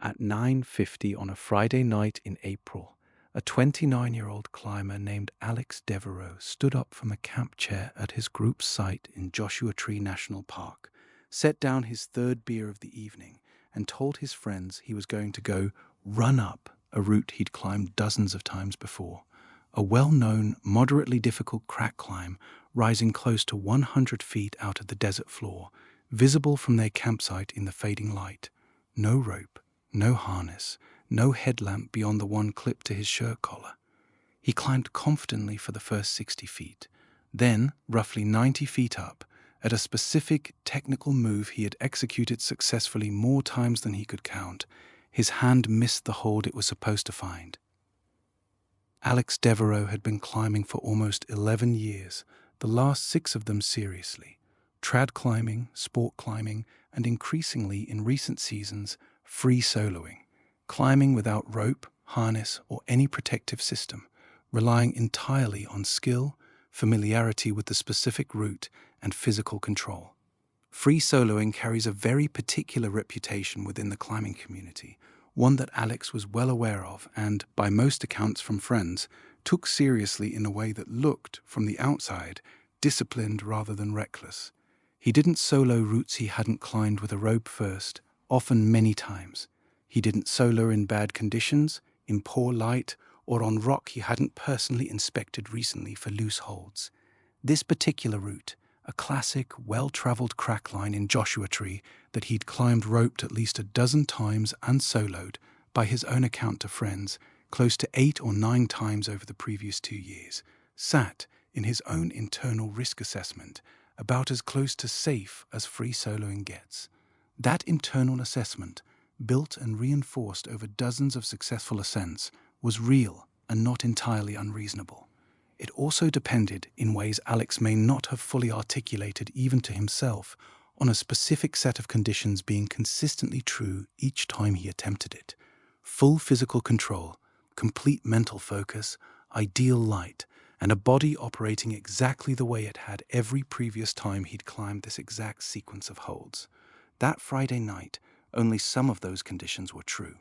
At 9:50 on a Friday night in April, a 29-year-old climber named Alex Devereux stood up from a camp chair at his group's site in Joshua Tree National Park, set down his third beer of the evening, and told his friends he was going to go run up a route he'd climbed dozens of times before. A well-known, moderately difficult crack climb rising close to 100 feet out of the desert floor, visible from their campsite in the fading light. No rope, no harness, no headlamp beyond the one clipped to his shirt collar. He climbed confidently for the first 60 feet. Then, roughly 90 feet up, at a specific technical move he had executed successfully more times than he could count, his hand missed the hold it was supposed to find. Alex Devereux had been climbing for almost 11 years, the last 6 of them seriously. Trad climbing, sport climbing, and increasingly in recent seasons, free soloing. Climbing without rope, harness, or any protective system, relying entirely on skill, familiarity with the specific route, and physical control. Free soloing carries a very particular reputation within the climbing community, one that Alex was well aware of and, by most accounts from friends, took seriously in a way that looked, from the outside, disciplined rather than reckless. He didn't solo routes he hadn't climbed with a rope first, often many times. He didn't solo in bad conditions, in poor light, or on rock he hadn't personally inspected recently for loose holds. This particular route, a classic, well-traveled crack line in Joshua Tree that he'd climbed roped at least a dozen times and soloed, by his own account to friends, close to 8 or 9 times over the previous 2 years, sat, in his own internal risk assessment, about as close to safe as free soloing gets. That internal assessment, built and reinforced over dozens of successful ascents, was real and not entirely unreasonable. It also depended, in ways Alex may not have fully articulated even to himself, on a specific set of conditions being consistently true each time he attempted it. Full physical control, complete mental focus, ideal light, and a body operating exactly the way it had every previous time he'd climbed this exact sequence of holds. That Friday night, only some of those conditions were true.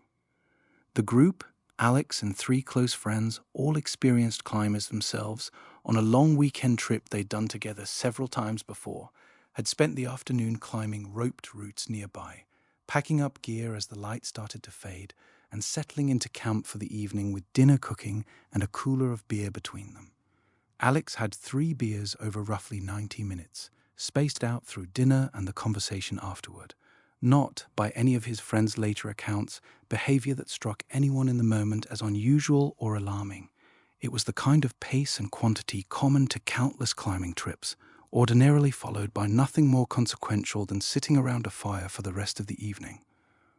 The group, Alex and 3 close friends, all experienced climbers themselves, on a long weekend trip they'd done together several times before, had spent the afternoon climbing roped routes nearby, packing up gear as the light started to fade, and settling into camp for the evening with dinner cooking and a cooler of beer between them. Alex had 3 beers over roughly 90 minutes, spaced out through dinner and the conversation afterward. Not, by any of his friends' later accounts, behavior that struck anyone in the moment as unusual or alarming. It was the kind of pace and quantity common to countless climbing trips, ordinarily followed by nothing more consequential than sitting around a fire for the rest of the evening.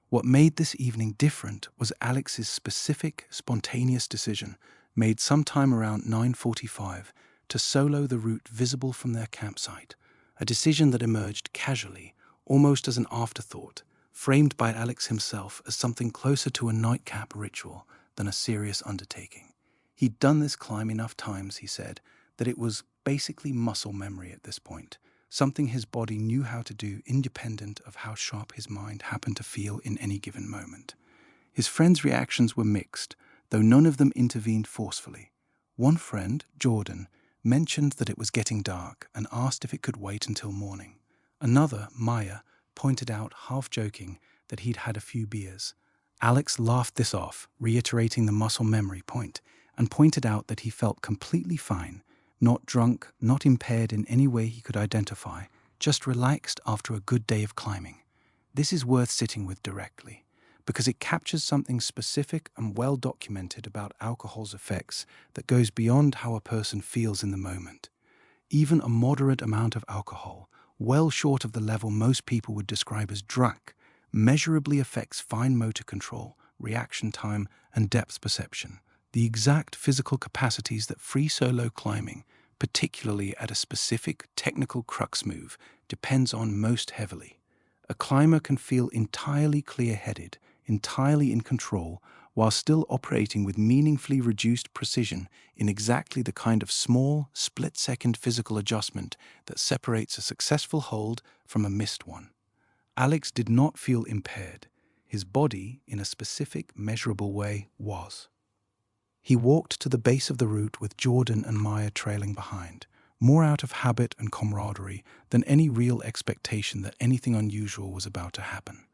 What made this evening different was Alex's specific, spontaneous decision, made sometime around 9:45, to solo the route visible from their campsite, a decision that emerged casually, almost as an afterthought, framed by Alex himself as something closer to a nightcap ritual than a serious undertaking. He'd done this climb enough times, he said, that it was basically muscle memory at this point, something his body knew how to do independent of how sharp his mind happened to feel in any given moment. His friends' reactions were mixed, though none of them intervened forcefully. One friend, Jordan, mentioned that it was getting dark and asked if it could wait until morning. Another, Maya, pointed out, half-joking, that he'd had a few beers. Alex laughed this off, reiterating the muscle memory point, and pointed out that he felt completely fine, not drunk, not impaired in any way he could identify, just relaxed after a good day of climbing. This is worth sitting with directly, because it captures something specific and well documented about alcohol's effects that goes beyond how a person feels in the moment. Even a moderate amount of alcohol, well short of the level most people would describe as drunk, measurably affects fine motor control, reaction time, and depth perception, the exact physical capacities that free solo climbing, particularly at a specific technical crux move, depends on most heavily. A climber can feel entirely clear-headed, entirely in control, while still operating with meaningfully reduced precision in exactly the kind of small, split-second physical adjustment that separates a successful hold from a missed one. Alex did not feel impaired. his body, in a specific, measurable way, was. He walked to the base of the route with Jordan and Maya trailing behind, more out of habit and camaraderie than any real expectation that anything unusual was about to happen.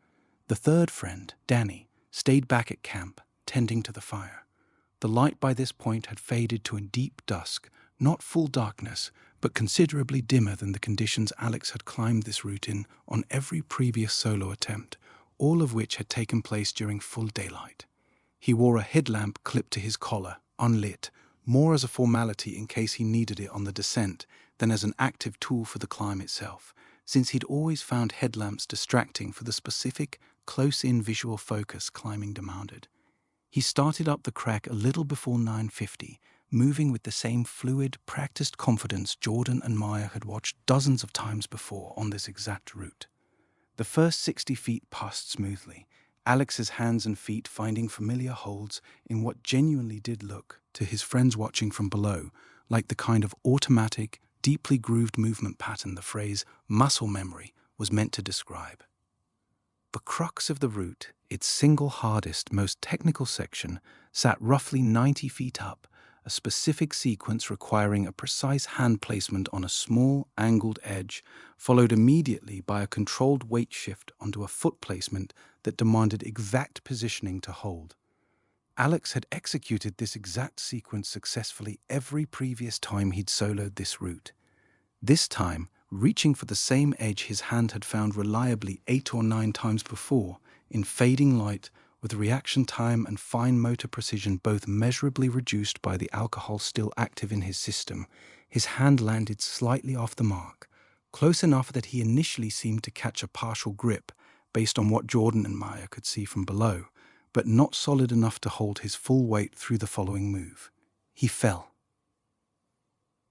The third friend, Danny, stayed back at camp, tending to the fire. The light by this point had faded to a deep dusk, not full darkness, but considerably dimmer than the conditions Alex had climbed this route in on every previous solo attempt, all of which had taken place during full daylight. He wore a headlamp clipped to his collar, unlit, more as a formality in case he needed it on the descent than as an active tool for the climb itself, since he'd always found headlamps distracting for the specific, close-in visual focus climbing demanded. He started up the crack a little before 9:50, moving with the same fluid, practiced confidence Jordan and Maya had watched dozens of times before on this exact route. The first 60 feet passed smoothly, Alex's hands and feet finding familiar holds in what genuinely did look, to his friends watching from below, like the kind of automatic, deeply grooved movement pattern the phrase muscle memory was meant to describe. The crux of the route, its single hardest, most technical section, sat roughly 90 feet up, a specific sequence requiring a precise hand placement on a small, angled edge, followed immediately by a controlled weight shift onto a foot placement that demanded exact positioning to hold. Alex had executed this exact sequence successfully every previous time he'd soloed this route. This time, reaching for the same edge his hand had found reliably 8 or 9 times before, in fading light, with reaction time and fine motor precision both measurably reduced by the alcohol still active in his system, his hand landed slightly off the mark, close enough that he initially seemed to catch a partial grip, based on what Jordan and Maya could see from below, but not solid enough to hold his full weight through the following move. He fell.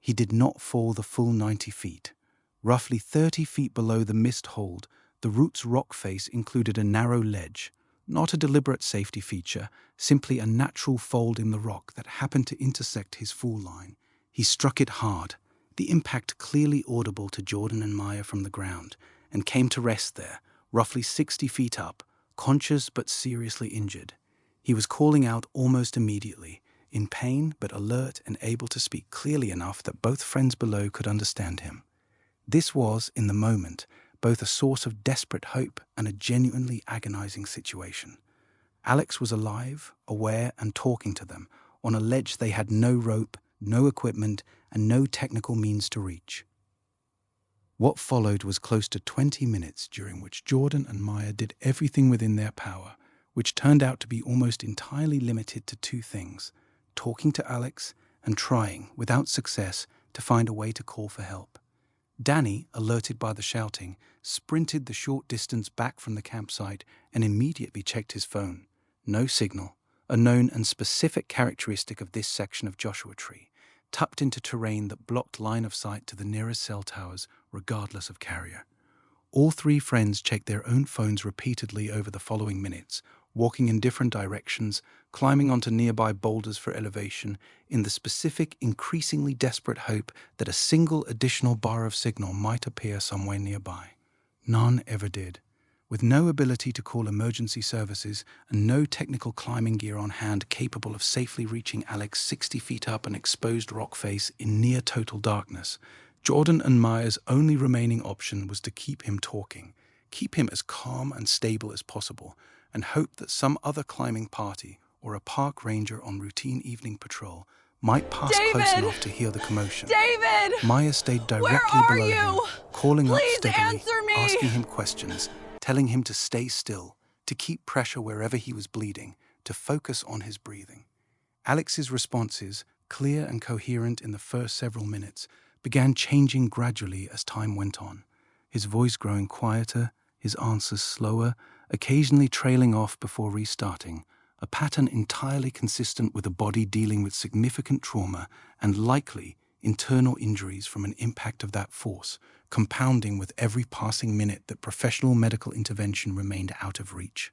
He did not fall the full 90 feet. Roughly 30 feet below the missed hold, the route's rock face included a narrow ledge, not a deliberate safety feature, simply a natural fold in the rock that happened to intersect his fall line. He struck it hard, the impact clearly audible to Jordan and Maya from the ground, and came to rest there, roughly 60 feet up, conscious but seriously injured. He was calling out almost immediately, in pain but alert and able to speak clearly enough that both friends below could understand him. This was, in the moment, both a source of desperate hope and a genuinely agonizing situation. Alex was alive, aware, and talking to them, on a ledge they had no rope, no equipment, and no technical means to reach. What followed was close to 20 minutes during which Jordan and Maya did everything within their power, which turned out to be almost entirely limited to 2 things: talking to Alex and trying, without success, to find a way to call for help. Danny, alerted by the shouting, sprinted the short distance back from the campsite and immediately checked his phone. No signal, a known and specific characteristic of this section of Joshua Tree, tucked into terrain that blocked line of sight to the nearest cell towers, regardless of carrier. All 3 friends checked their own phones repeatedly over the following minutes, walking in different directions, climbing onto nearby boulders for elevation, in the specific, increasingly desperate hope that a single additional bar of signal might appear somewhere nearby. None ever did. With no ability to call emergency services and no technical climbing gear on hand capable of safely reaching Alex 60 feet up an exposed rock face in near total darkness, Jordan and Maya's only remaining option was to keep him talking, keep him as calm and stable as possible, and hope that some other climbing party or a park ranger on routine evening patrol might pass close enough to hear the commotion. David! Maya stayed directly below him, calling up steadily, answer me! asking him questions, telling him to stay still, to keep pressure wherever he was bleeding, to focus on his breathing. Alex's responses, clear and coherent in the first several minutes, began changing gradually as time went on, his voice growing quieter, his answers slower, occasionally trailing off before restarting, a pattern entirely consistent with a body dealing with significant trauma and likely internal injuries from an impact of that force, compounding with every passing minute that professional medical intervention remained out of reach.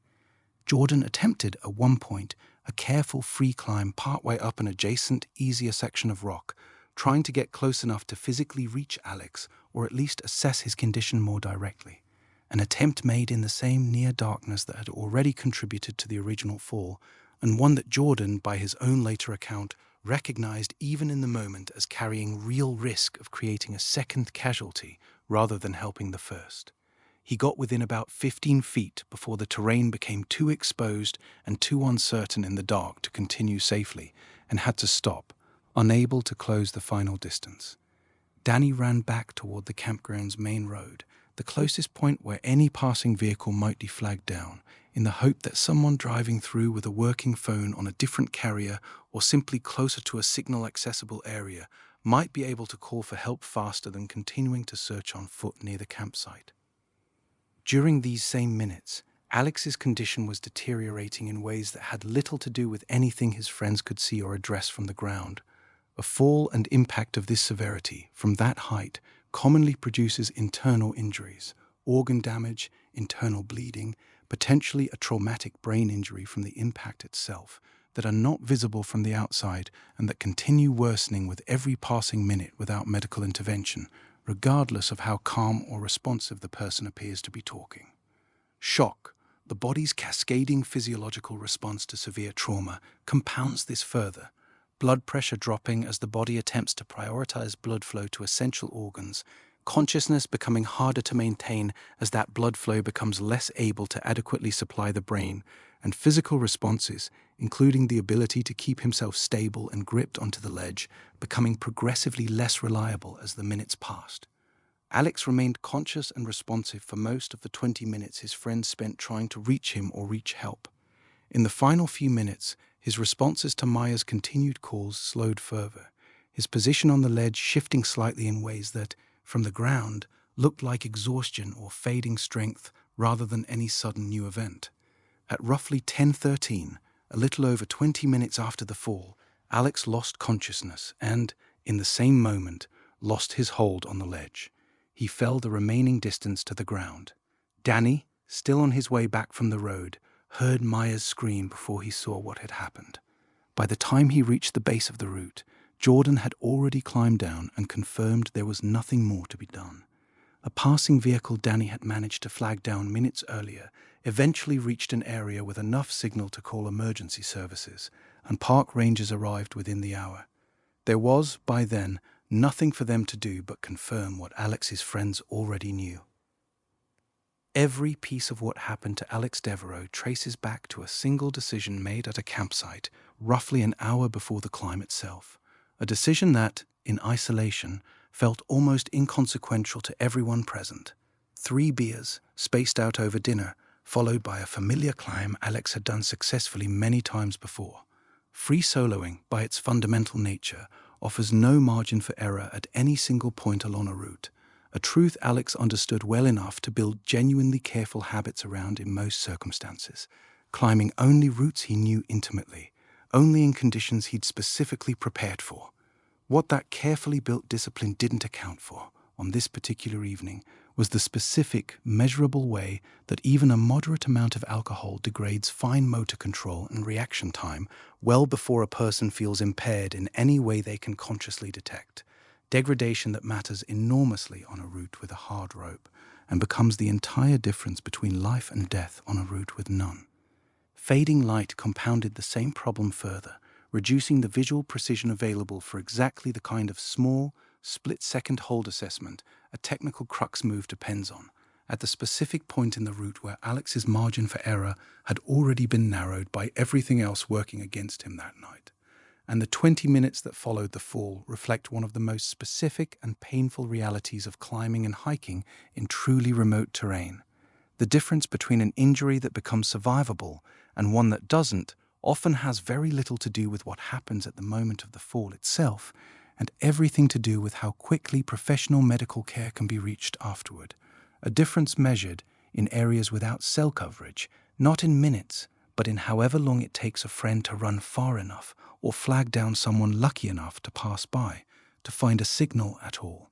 Jordan attempted, at one point, a careful free climb partway up an adjacent, easier section of rock, trying to get close enough to physically reach Alex or at least assess his condition more directly. an attempt made in the same near darkness that had already contributed to the original fall, and one that Jordan, by his own later account, recognized even in the moment as carrying real risk of creating a second casualty rather than helping the first. He got within about 15 feet before the terrain became too exposed and too uncertain in the dark to continue safely, and had to stop, unable to close the final distance. Danny ran back toward the campground's main road, the closest point where any passing vehicle might be flagged down, in the hope that someone driving through with a working phone on a different carrier or simply closer to a signal-accessible area might be able to call for help faster than continuing to search on foot near the campsite. During these same minutes, Alex's condition was deteriorating in ways that had little to do with anything his friends could see or address from the ground. A fall and impact of this severity from that height commonly produces internal injuries, organ damage, internal bleeding, potentially a traumatic brain injury from the impact itself, that are not visible from the outside and that continue worsening with every passing minute without medical intervention, regardless of how calm or responsive the person appears to be talking. Shock, the body's cascading physiological response to severe trauma, compounds this further. Blood pressure dropping as the body attempts to prioritize blood flow to essential organs, consciousness becoming harder to maintain as that blood flow becomes less able to adequately supply the brain, and physical responses, including the ability to keep himself stable and gripped onto the ledge, becoming progressively less reliable as the minutes passed. Alex remained conscious and responsive for most of the 20 minutes his friends spent trying to reach him or reach help. In the final few minutes, his responses to Maya's continued calls slowed further, his position on the ledge shifting slightly in ways that, from the ground, looked like exhaustion or fading strength rather than any sudden new event. At roughly 10:13, a little over 20 minutes after the fall, Alex lost consciousness and, in the same moment, lost his hold on the ledge. He fell the remaining distance to the ground. Danny, still on his way back from the road, heard Maya's scream before he saw what had happened. By the time he reached the base of the route, Jordan had already climbed down and confirmed there was nothing more to be done. A passing vehicle Danny had managed to flag down minutes earlier eventually reached an area with enough signal to call emergency services, and park rangers arrived within the hour. There was, by then, nothing for them to do but confirm what Alex's friends already knew. Every piece of what happened to Alex Devereux traces back to a single decision made at a campsite roughly an hour before the climb itself. A decision that, in isolation, felt almost inconsequential to everyone present. 3 beers, spaced out over dinner, followed by a familiar climb Alex had done successfully many times before. Free soloing, by its fundamental nature, offers no margin for error at any single point along a route, a truth Alex understood well enough to build genuinely careful habits around in most circumstances, climbing only routes he knew intimately, only in conditions he'd specifically prepared for. What that carefully built discipline didn't account for, on this particular evening, was the specific, measurable way that even a moderate amount of alcohol degrades fine motor control and reaction time well before a person feels impaired in any way they can consciously detect. Degradation that matters enormously on a route with a hard rope and becomes the entire difference between life and death on a route with none. Fading light compounded the same problem further, reducing the visual precision available for exactly the kind of small, split-second hold assessment a technical crux move depends on, at the specific point in the route where Alex's margin for error had already been narrowed by everything else working against him that night. And the 20 minutes that followed the fall reflect one of the most specific and painful realities of climbing and hiking in truly remote terrain. The difference between an injury that becomes survivable and one that doesn't often has very little to do with what happens at the moment of the fall itself, and everything to do with how quickly professional medical care can be reached afterward. A difference measured in areas without cell coverage, not in minutes, but in however long it takes a friend to run far enough or flag down someone lucky enough to pass by, to find a signal at all.